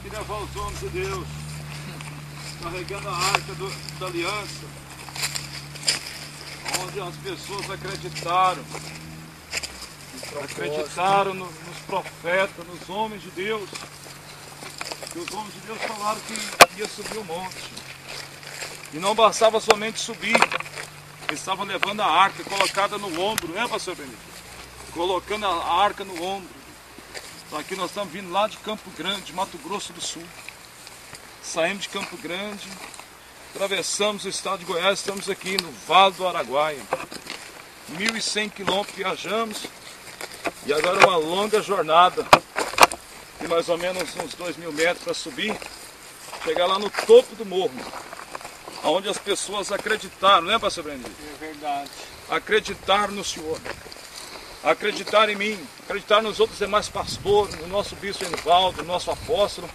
que levar os homens de Deus, carregando a arca da aliança, onde as pessoas acreditaram nos profetas, nos homens de Deus, que os homens de Deus falaram que ia subir o monte. E não bastava somente subir, eles estavam levando a arca colocada no ombro, né, pastor Benito? Colocando a arca no ombro. Aqui nós estamos vindo lá de Campo Grande, Mato Grosso do Sul. Saímos de Campo Grande, atravessamos o estado de Goiás, estamos aqui no Vale do Araguaia. 1.100 quilômetros viajamos e agora uma longa jornada de mais ou menos uns 2.000 metros para subir, chegar lá no topo do morro, onde as pessoas acreditaram, né, pastor Benedito? É verdade. Acreditaram no Senhor, acreditaram em mim, acreditaram nos outros demais pastores, no nosso bispo Enivaldo, no nosso apóstolo,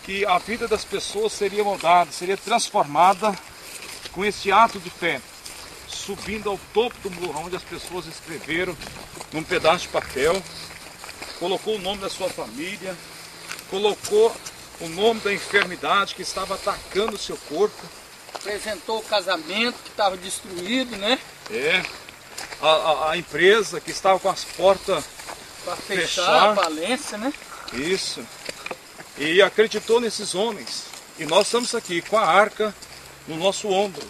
que a vida das pessoas seria mudada, seria transformada com esse ato de fé, subindo ao topo do morro, onde as pessoas escreveram num pedaço de papel, colocou o nome da sua família, colocou o nome da enfermidade que estava atacando o seu corpo. Apresentou o casamento que estava destruído, né? A empresa que estava com as portas para fechar a falência, né? Isso. E acreditou nesses homens. E nós estamos aqui com a arca no nosso ombro.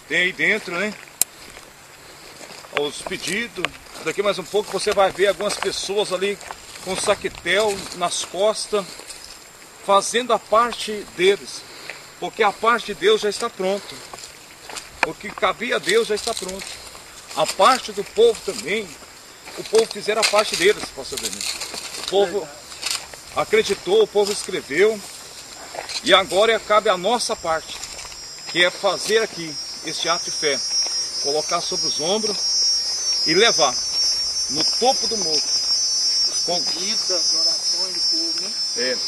Tem aí dentro, né? Os pedidos. Daqui mais um pouco você vai ver algumas pessoas ali com saquetel nas costas, fazendo a parte deles. Porque a parte de Deus já está pronta. O que cabia a Deus já está pronto. A parte do povo também, o povo fizeram a parte deles, pastor Benito. O povo acreditou, o povo escreveu, e agora cabe a nossa parte, que é fazer aqui este ato de fé, colocar sobre os ombros e levar no topo do morro. Com vidas, orações do povo, né?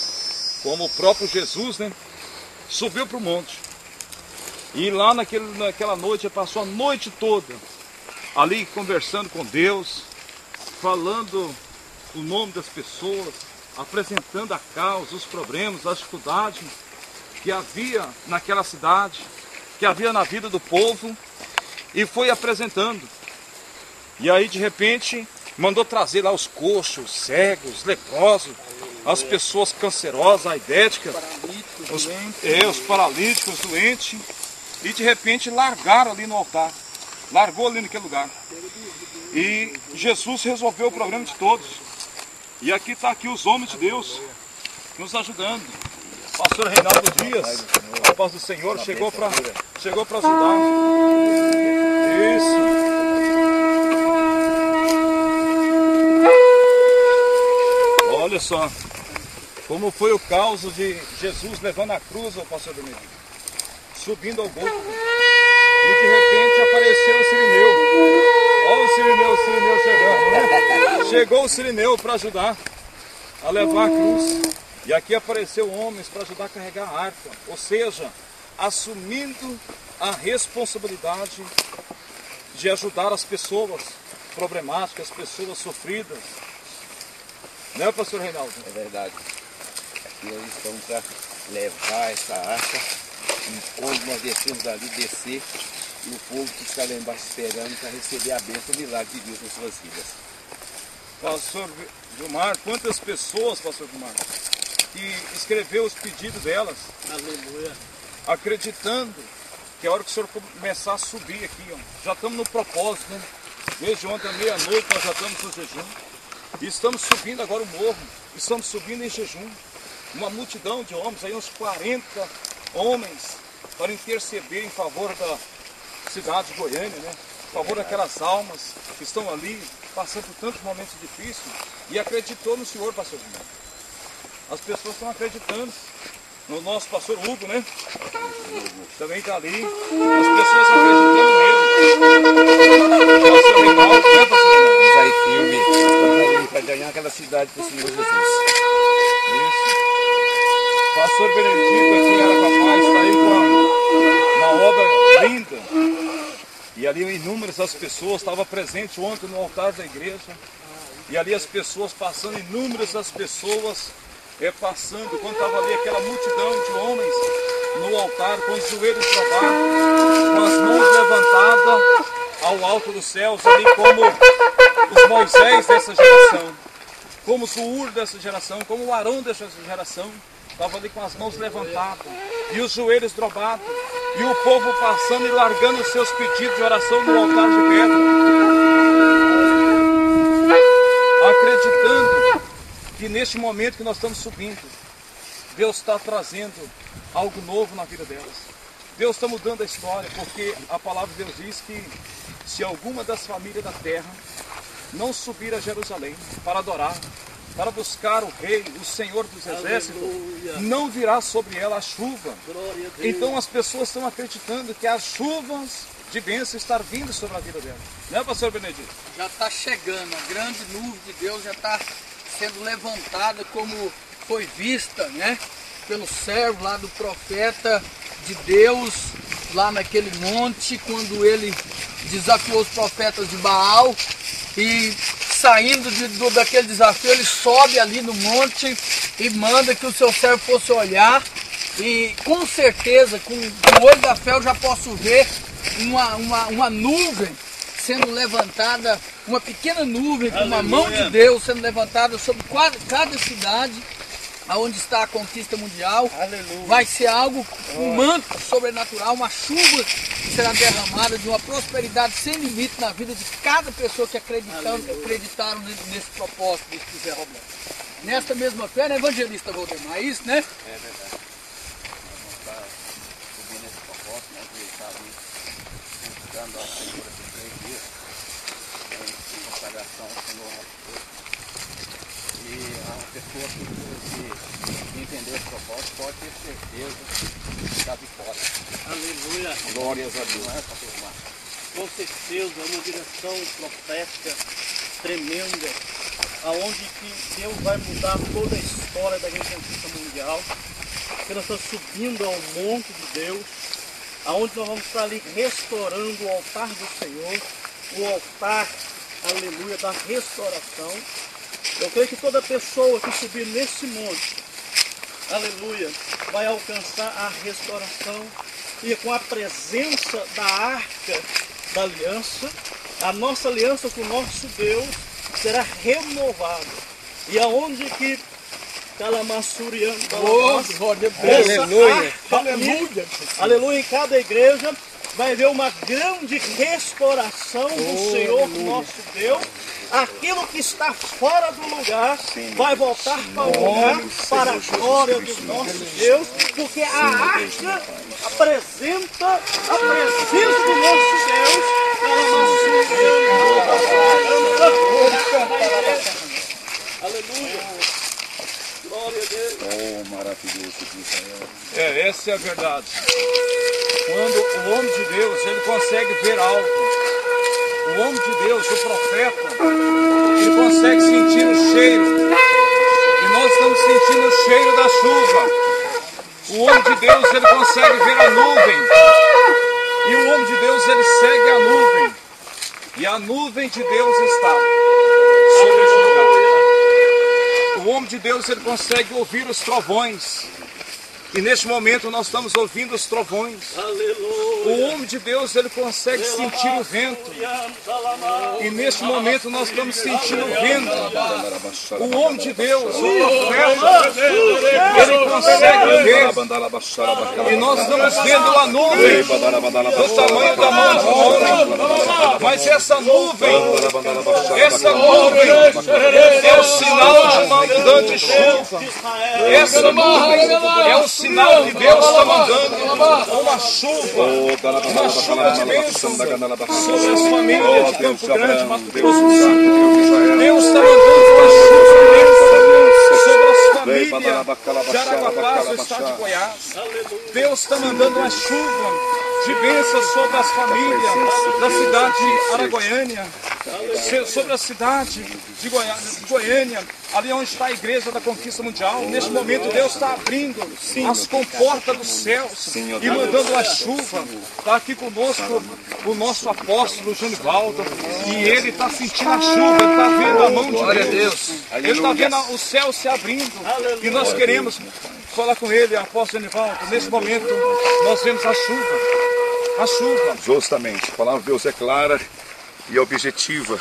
Como o próprio Jesus, né, subiu para o monte. E lá naquela noite, ele passou a noite toda ali conversando com Deus, falando o nome das pessoas, apresentando a causa, os problemas, as dificuldades que havia naquela cidade, que havia na vida do povo, e foi apresentando. E aí de repente mandou trazer lá os coxos, os cegos, os leprosos, as pessoas cancerosas, aidéticas, os paralíticos, os doentes, e de repente largaram ali no altar. Largou ali naquele lugar. E Jesus resolveu o problema de todos. E aqui está aqui os homens de Deus nos ajudando. Pastor Reinaldo Dias, a paz do Senhor, chegou para ajudar. Isso. Olha só como foi o caos de Jesus levando a cruz ao pastor Benedito, subindo ao Gólgota. E de repente apareceu o Cirineu. Olha o Cirineu chegando, né? Chegou o Cirineu para ajudar a levar a cruz. E aqui apareceu homens para ajudar a carregar a arca. Ou seja, assumindo a responsabilidade de ajudar as pessoas problemáticas, as pessoas sofridas. Né, pastor Reinaldo? É verdade. Aqui nós estamos para levar essa arca. E quando nós descemos dali, descer, e o povo que está lá embaixo esperando para receber a bênção, o milagre de Deus nas suas vidas. Pastor Gilmar, quantas pessoas, pastor Gilmar, que escreveu os pedidos delas, aleluia, acreditando que a hora que o senhor começar a subir aqui, ó, já estamos no propósito, né? Desde ontem à meia-noite nós já estamos no jejum. E estamos subindo agora o morro, estamos subindo em jejum. Uma multidão de homens, aí uns 40 homens, para interceder em favor da cidade de Goiânia, né? Em favor daquelas almas que estão ali, passando por tantos momentos difíceis, e acreditou no Senhor, pastor Gilmar. As pessoas estão acreditando no nosso pastor Hugo, né? Também está ali, as pessoas acreditando nele. Pastor Reinaldo, né, pastor Reinaldo? Vamos aí firme, estamos ali para ganhar aquela cidade para o Senhor Jesus. Isso. Pastor Benedito aqui em Aracapaz está aí com uma obra linda. E ali inúmeras as pessoas estavam presentes ontem no altar da igreja. E ali as pessoas passando, inúmeras as pessoas passando, quando estava ali aquela multidão de homens no altar, com os joelhos dobrados, com as mãos levantadas ao alto dos céus, ali como os Moisés dessa geração, como os Ur dessa geração, como o Arão dessa geração, estava ali com as mãos levantadas e os joelhos dobrados, e o povo passando e largando os seus pedidos de oração no altar de pedra, acreditando que neste momento que nós estamos subindo, Deus está trazendo algo novo na vida delas. Deus está mudando a história, porque a palavra de Deus diz que se alguma das famílias da terra não subir a Jerusalém para adorar, para buscar o Rei, o Senhor dos Exércitos, não virá sobre ela a chuva. Então as pessoas estão acreditando que as chuvas de bênção estão vindo sobre a vida delas. Não é, pastor Benedito? Já está chegando, a grande nuvem de Deus já está sendo levantada, como foi vista, né, pelo servo lá do profeta de Deus, lá naquele monte, quando ele desafiou os profetas de Baal, e saindo daquele desafio, ele sobe ali no monte e manda que o seu servo fosse olhar, e com certeza, com o olho da fé, eu já posso ver uma nuvem sendo levantada, uma pequena nuvem com uma mão de Deus sendo levantada sobre cada cidade aonde está a conquista mundial. Aleluia. Vai ser algo, um manto sobrenatural, uma chuva que será derramada de uma prosperidade sem limite na vida de cada pessoa que acreditaram nesse propósito de Zé Roberto. Nesta mesma fé, né, evangelista Valdemar? É isso, né? É verdade. Nós vamos estar subindo esse propósito, né? Que ele está ali buscando a Senhora por 3 dias, em consagração ao Senhor nosso Deus. E a pessoa que entender esse propósito pode ter certeza da vitória. Aleluia. Glórias a Deus. Não é, pastor Márcio? Com certeza, uma direção profética tremenda, aonde que Deus vai mudar toda a história da grande conquista mundial, que nós estamos subindo ao monte de Deus, aonde nós vamos estar ali restaurando o altar do Senhor, o altar, aleluia, da restauração. Eu creio que toda pessoa que subir nesse monte, aleluia, vai alcançar a restauração, e com a presença da arca da aliança, a nossa aliança com o nosso Deus será renovada. E aonde que Calamassuriano, Aleluia. aleluia, em cada igreja vai haver uma grande restauração do Senhor nosso Deus. Aquilo que está fora do lugar vai voltar para o lugar, para a glória do nosso Deus, porque a arca apresenta a presença do nosso Deus. Aleluia. Glória a Deus. Oh, maravilhoso de Israel. Essa é a verdade. Quando o homem de Deus, ele consegue ver algo, o homem de Deus, o profeta, ele consegue sentir o cheiro. E nós estamos sentindo o cheiro da chuva. O homem de Deus, ele consegue ver a nuvem. E o homem de Deus, ele segue a nuvem. E a nuvem de Deus está sobre este lugar. O homem de Deus, ele consegue ouvir os trovões. E neste momento nós estamos ouvindo os trovões. Aleluia. O homem de Deus, ele consegue sentir o vento. E neste momento nós estamos sentindo o vento. O homem de Deus, o profeta, ele consegue ver. E nós estamos vendo a nuvem do tamanho da mão de um homem. Mas essa nuvem é o sinal de uma abundante chuva. Essa nuvem é o sinal que Deus está mandando uma chuva de bênção sobre as famílias de Campo Grande, Mato Grosso do Sul. Deus está mandando uma chuva de bênção sobre as famílias de Araguapaz, do estado de Goiás. Deus está mandando uma chuva de bênção sobre as famílias da cidade de Araguaiânia. sobre a cidade de Goiânia, ali onde está a igreja da Conquista Mundial. Neste momento Deus está abrindo as comportas dos céus e mandando a chuva. Está aqui conosco o nosso apóstolo Janivaldo, e ele está sentindo a chuva, ele está vendo a mão de Deus. Ele está vendo o céu se abrindo, e nós queremos falar com ele, apóstolo Janivaldo. Nesse momento nós vemos a chuva. A chuva. Justamente, a palavra de Deus é clara e objetiva.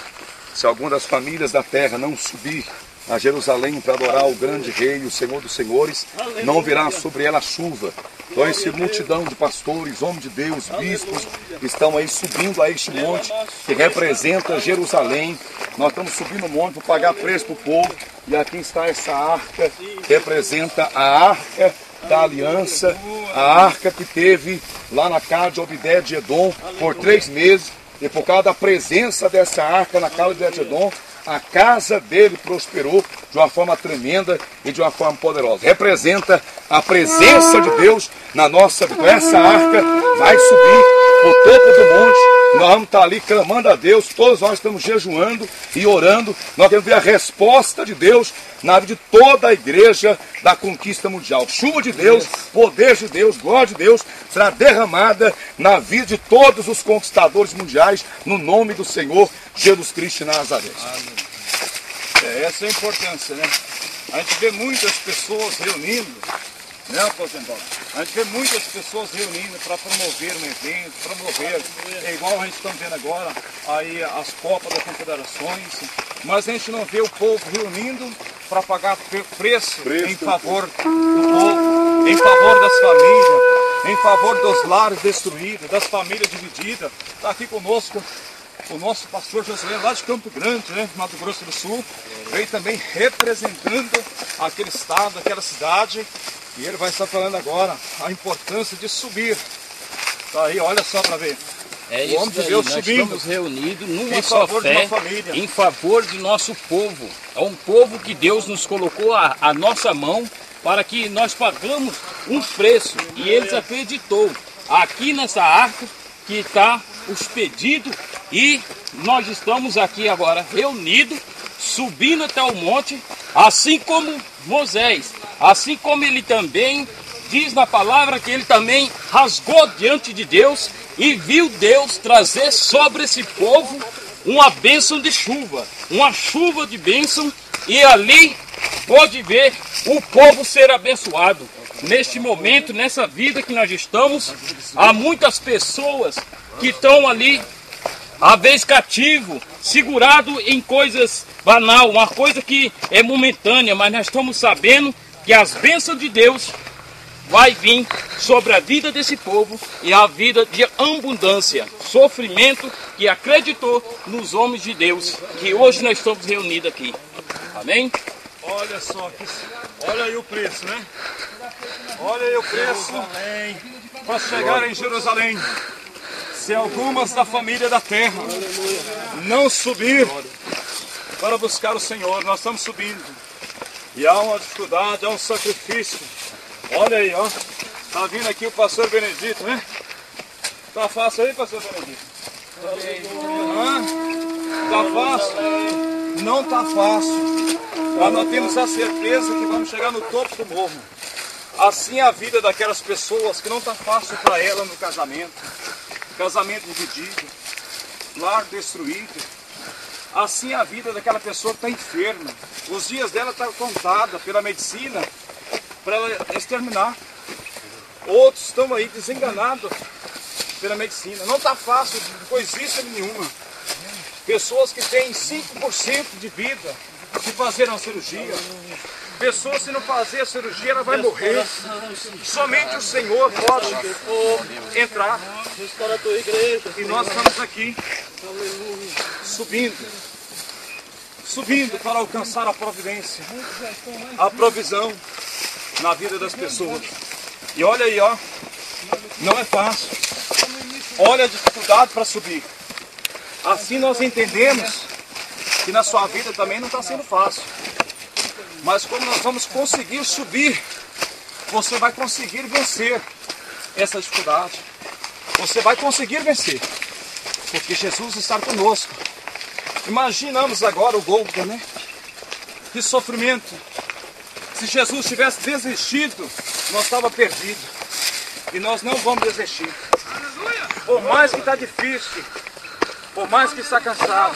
Se alguma das famílias da terra não subir a Jerusalém para adorar o grande rei, o Senhor dos senhores, não virá sobre ela chuva. Então essa multidão de pastores, homens de Deus, bispos, estão aí subindo a este monte que representa Jerusalém. Nós estamos subindo o monte para pagar preço para o povo. E aqui está essa arca, que representa a arca da aliança, a arca que teve lá na casa de Obed-edom por 3 meses. E por causa da presença dessa arca na casa de Obed-edom, a casa dele prosperou de uma forma tremenda e de uma forma poderosa. Representa a presença de Deus na nossa vida. Essa arca vai subir para o topo do monte. Nós vamos estar ali clamando a Deus. Todos nós estamos jejuando e orando. Nós queremos ver a resposta de Deus na vida de toda a igreja da Conquista Mundial. Chuva de Deus, poder de Deus, glória de Deus será derramada na vida de todos os conquistadores mundiais, no nome do Senhor Jesus Cristo de Nazaré. Essa é a importância, né? A gente vê muitas pessoas reunindo, né, aposentado? A gente vê muitas pessoas reunindo para promover um evento, é igual a gente está vendo agora, aí as Copas das Confederações, mas a gente não vê o povo reunindo para pagar preço em favor do povo, em favor das famílias, em favor dos lares destruídos, das famílias divididas. Está aqui conosco o nosso pastor Josué, lá de Campo Grande, né, Mato Grosso do Sul, veio também representando aquele estado, aquela cidade, e ele vai estar falando agora a importância de subir. Tá aí, olha só para ver. É o isso homem de daí, Deus nós subindo estamos reunidos numa em só favor de fé, uma família. em favor do nosso povo. É um povo que Deus nos colocou a nossa mão para que nós pagamos um preço. E eles acreditou. Aqui nessa arca que está os pedidos, e nós estamos aqui agora reunidos, subindo até o monte, assim como Moisés, assim como ele também diz na palavra que ele também rasgou diante de Deus e viu Deus trazer sobre esse povo uma bênção de chuva, uma chuva de bênção, e ali pode ver o povo ser abençoado. Neste momento, nessa vida que nós estamos, há muitas pessoas que estão ali, à vez cativo, segurado em coisas banal, uma coisa que é momentânea, mas nós estamos sabendo que as bênçãos de Deus vai vir sobre a vida desse povo e a vida de abundância, sofrimento que acreditou nos homens de Deus, que hoje nós estamos reunidos aqui. Amém? Olha só, olha aí o preço, né? Olha aí o preço para chegar em Jerusalém. Se algumas da família da terra não subir para buscar o Senhor, nós estamos subindo. E há uma dificuldade, há um sacrifício. Olha aí, ó. Tá vindo aqui o pastor Benedito, né? Tá fácil aí, pastor Benedito? Tá fácil? Não tá fácil. Mas nós temos a certeza que vamos chegar no topo do morro. Assim é a vida daquelas pessoas que não tá fácil para ela no casamento. Casamento dividido, lar destruído. Assim é a vida daquela pessoa que está enferma. Os dias dela estão contados pela medicina para ela exterminar. Outros estão aí desenganados pela medicina. Não está fácil coisíssima nenhuma. Pessoas que têm 5% de vida se fazer uma cirurgia. Pessoa, se não fazer a cirurgia, ela vai morrer. Somente o Senhor pode entrar. E nós estamos aqui subindo para alcançar a providência, a provisão na vida das pessoas. E olha aí, ó, não é fácil. Olha a dificuldade para subir. Assim nós entendemos que na sua vida também não está sendo fácil. Mas como nós vamos conseguir subir, você vai conseguir vencer essa dificuldade. Você vai conseguir vencer. Porque Jesus está conosco. Imaginamos agora o Gólgota, né? Que sofrimento. Se Jesus tivesse desistido, nós estávamos perdidos. E nós não vamos desistir. Por mais que está difícil, por mais que está cansado,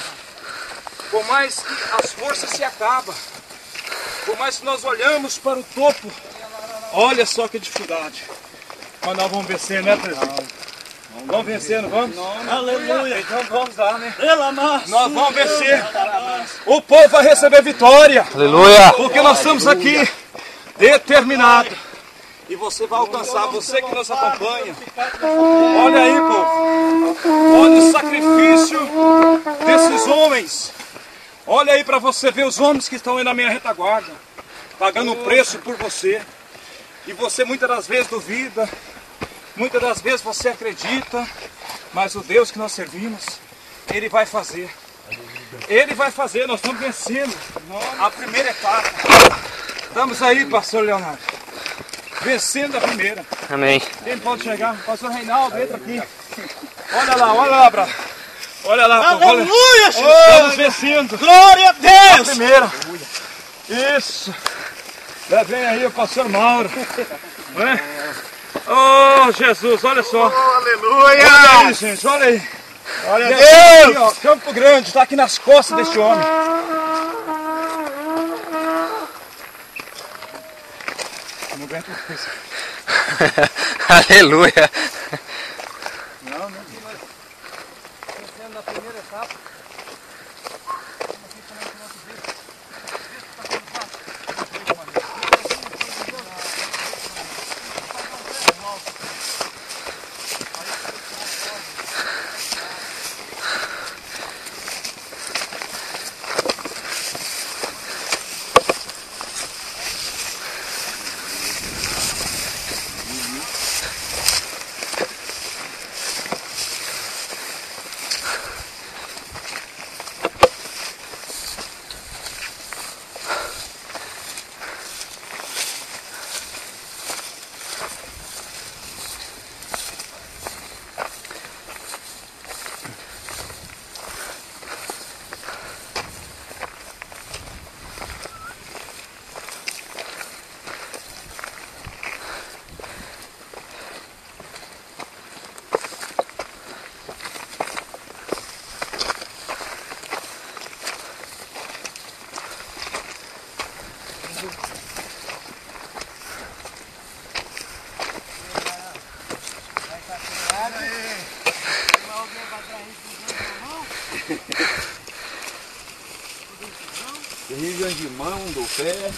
por mais que as forças se acabam, por mais que nós olhamos para o topo, olha só que dificuldade. Mas nós vamos vencer, né, presidente? Vamos vencer, não vamos? Aleluia. Então vamos lá, né? Nós vamos vencer. O povo vai receber vitória. Aleluia. Porque nós estamos aqui determinados. E você vai alcançar, você que nos acompanha. Olha aí, povo. Olha o sacrifício desses homens. Olha aí para você ver os homens que estão aí na minha retaguarda, pagando um preço por você. E você muitas das vezes duvida, muitas das vezes você acredita, mas o Deus que nós servimos, Ele vai fazer. Ele vai fazer, nós estamos vencendo a primeira etapa. Estamos aí, pastor Leonardo, vencendo a primeira. Amém. Quem pode chegar? Pastor Reinaldo, entra aqui. Olha lá, Bravo. Olha lá, Aleluia, estamos vencendo. Glória a Deus. A primeira. Isso. Já vem aí o pastor Mauro. Né? Oh, Jesus, olha só. Aleluia. Olha aí, gente, olha aí. Glória a E Deus. aqui, ó, Campo Grande, está aqui nas costas deste homem. Não aguento mais. Aleluia. Na primeira etapa. Terrível de mão, do pé.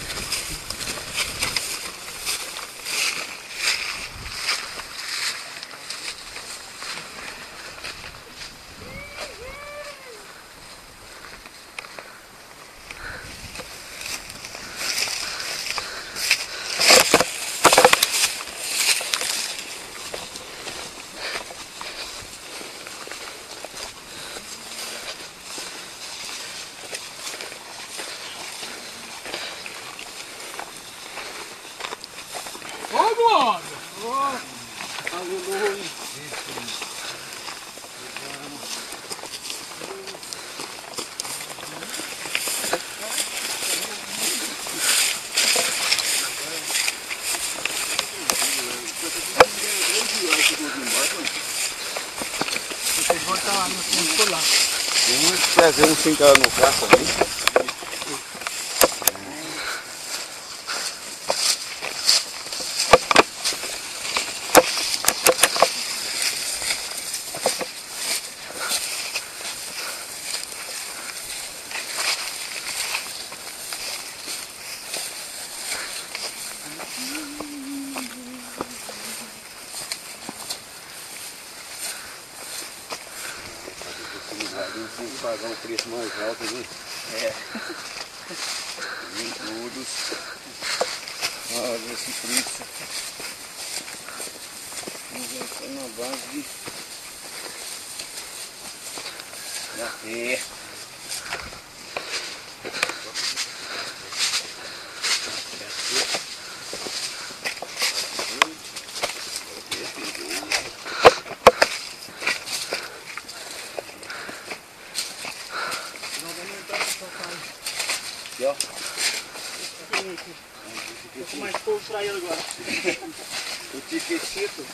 Trazer um 5 no carro também. Tem que pagar um preço mais alto, né? É. Vem todos. Olha esse preço. Vamos entrar na base de da terra. aqui, ó. Vou com mais fogo pra ele agora. O tiquetito.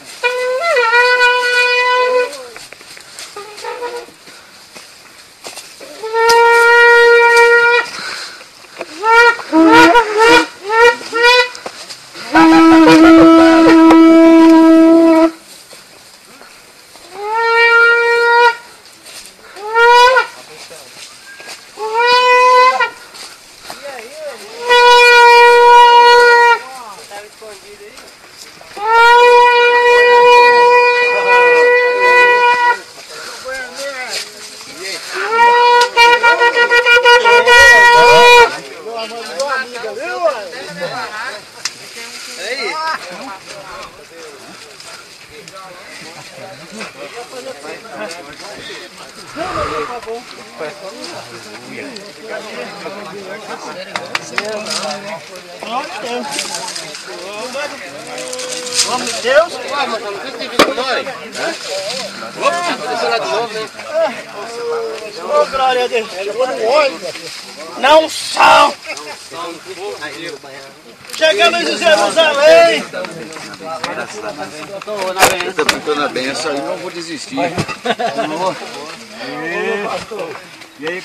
Vamos, Deus. Oh, glória a Deus. Não são. Chegamos em Jerusalém. Eu também estou na benção e não vou desistir. E aí,